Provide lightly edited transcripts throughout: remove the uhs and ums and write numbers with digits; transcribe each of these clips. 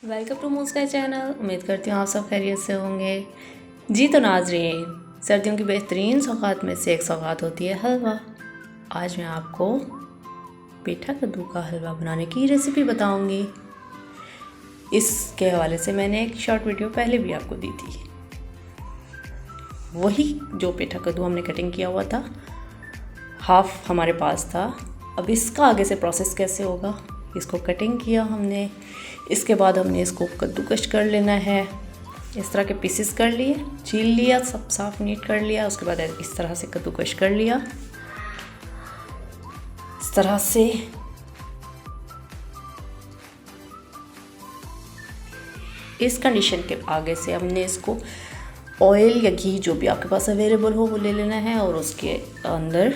Welcome to Muska channel. उम्मीद करती हूँ आप सब खैरियत से होंगे। जी तो नाज़रीन, सर्दियों की बेहतरीन सौगात में से एक सौगात होती है हलवा। आज मैं आपको पेठा कद्दू का हलवा बनाने की रेसिपी बताऊंगी। इसके हवाले से मैंने एक शॉर्ट वीडियो पहले भी आपको दी थी। वही जो पेठा कद्दू हमने कटिंग किया हुआ था, हाफ हमारे पास था। अब इसका आगे से प्रोसेस कैसे होगा, इसको कटिंग किया हमने, इसके बाद हमने इसको कद्दूकश कर लेना है। इस तरह के पीसेस कर लिए, छील लिया, सब साफ नीट कर लिया। उसके बाद इस तरह से कद्दूकश कर लिया। इस तरह से इस कंडीशन के आगे से हमने इसको ऑयल या घी जो भी आपके पास अवेलेबल हो वो ले लेना है, और उसके अंदर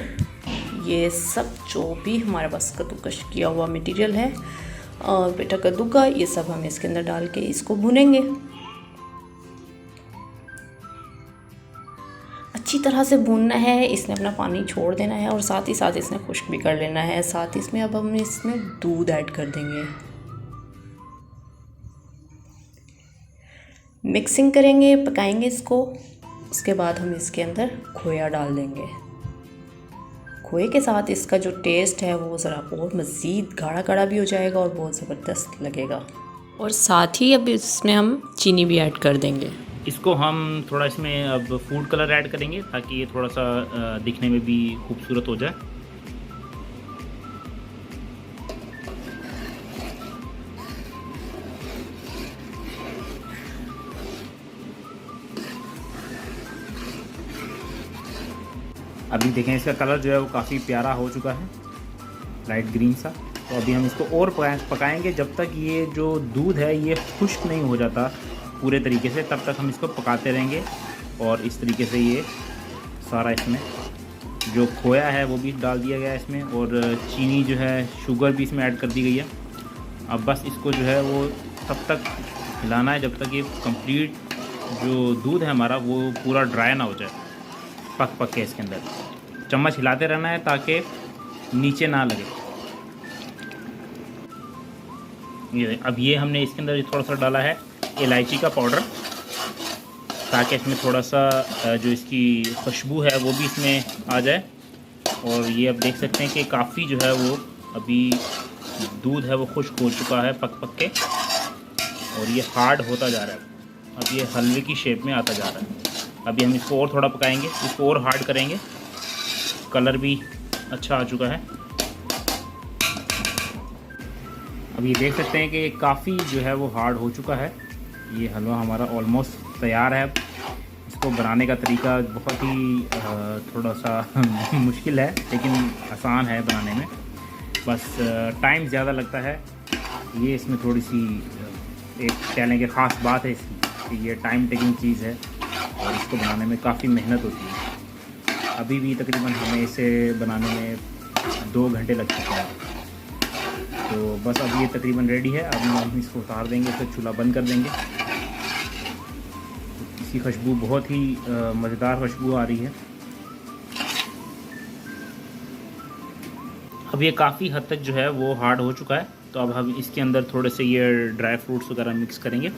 ये सब जो भी हमारे पास कद्दूकश किया हुआ मटेरियल है और पेठा कद्दू का, ये सब हम इसके अंदर डाल के इसको भुनेंगे। अच्छी तरह से भूनना है, इसने अपना पानी छोड़ देना है और साथ ही साथ इसने खुश्क भी कर लेना है। साथ ही इसमें अब हम इसमें दूध ऐड कर देंगे, मिक्सिंग करेंगे, पकाएंगे इसको। उसके बाद हम इसके अंदर खोया डाल देंगे। खोए के साथ इसका जो टेस्ट है वो ज़रा और मज़ीद गाढ़ा गाढ़ा भी हो जाएगा और बहुत ज़बरदस्त लगेगा। और साथ ही अब इसमें हम चीनी भी ऐड कर देंगे। इसको हम थोड़ा इसमें अब फूड कलर ऐड करेंगे ताकि ये थोड़ा सा दिखने में भी खूबसूरत हो जाए। अभी देखें इसका कलर जो है वो काफ़ी प्यारा हो चुका है, लाइट ग्रीन सा। तो अभी हम इसको और पकाएंगे जब तक ये जो दूध है ये खुश्क नहीं हो जाता पूरे तरीके से, तब तक हम इसको पकाते रहेंगे। और इस तरीके से ये सारा इसमें जो खोया है वो भी डाल दिया गया है इसमें, और चीनी जो है, शुगर भी इसमें ऐड कर दी गई है। अब बस इसको जो है वो तब तक हिलाना है जब तक ये कंप्लीट जो दूध है हमारा वो पूरा ड्राई ना हो जाए, पक के इसके अंदर चम्मच हिलाते रहना है ताकि नीचे ना लगे। अब ये हमने इसके अंदर थोड़ा सा डाला है इलायची का पाउडर, ताकि इसमें थोड़ा सा जो इसकी खुशबू है वो भी इसमें आ जाए। और ये अब देख सकते हैं कि काफ़ी जो है वो अभी दूध है वो खुश्क हो चुका है पक के, और ये हार्ड होता जा रहा है। अब ये हलवे की शेप में आता जा रहा है। अभी हम इसको और थोड़ा पकाएंगे, इसको और हार्ड करेंगे। कलर भी अच्छा आ चुका है। अब ये देख सकते हैं कि काफ़ी जो है वो हार्ड हो चुका है। ये हलवा हमारा ऑलमोस्ट तैयार है। इसको बनाने का तरीका बहुत ही थोड़ा सा मुश्किल है, लेकिन आसान है बनाने में, बस टाइम ज़्यादा लगता है। ये इसमें थोड़ी सी एक कह लें कि ख़ास बात है इसकी कि ये टाइम टेकिंग चीज़ है और इसको बनाने में काफ़ी मेहनत होती है। अभी भी तकरीबन हमें इसे बनाने में 2 घंटे लग चुके हैं। तो बस अब ये तकरीबन रेडी है। अब हम इसको उतार देंगे, फिर चूल्हा बंद कर देंगे। इसकी खुशबू बहुत ही मज़ेदार खुशबू आ रही है। अब ये काफ़ी हद तक जो है वो हार्ड हो चुका है। तो अब हम इसके अंदर थोड़े से ये ड्राई फ्रूट्स वगैरह मिक्स करेंगे।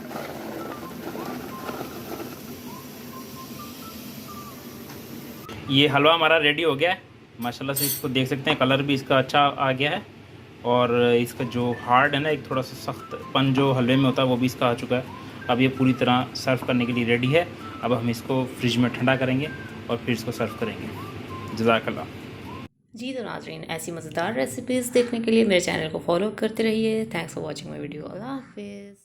ये हलवा हमारा रेडी हो गया है माशाल्लाह से। इसको देख सकते हैं, कलर भी इसका अच्छा आ गया है, और इसका जो हार्ड है ना, एक थोड़ा सा सख्तपन जो हलवे में होता है वो भी इसका आ चुका है। अब ये पूरी तरह सर्व करने के लिए रेडी है। अब हम इसको फ्रिज में ठंडा करेंगे और फिर इसको सर्व करेंगे। जज़ाकल्लाह। जी तो नाज़रीन, ऐसी मज़ेदार रेसिपीज़ देखने के लिए मेरे चैनल को फॉलो करते रहिए। Thanks for watching my video. अल्लाह हाफिज़।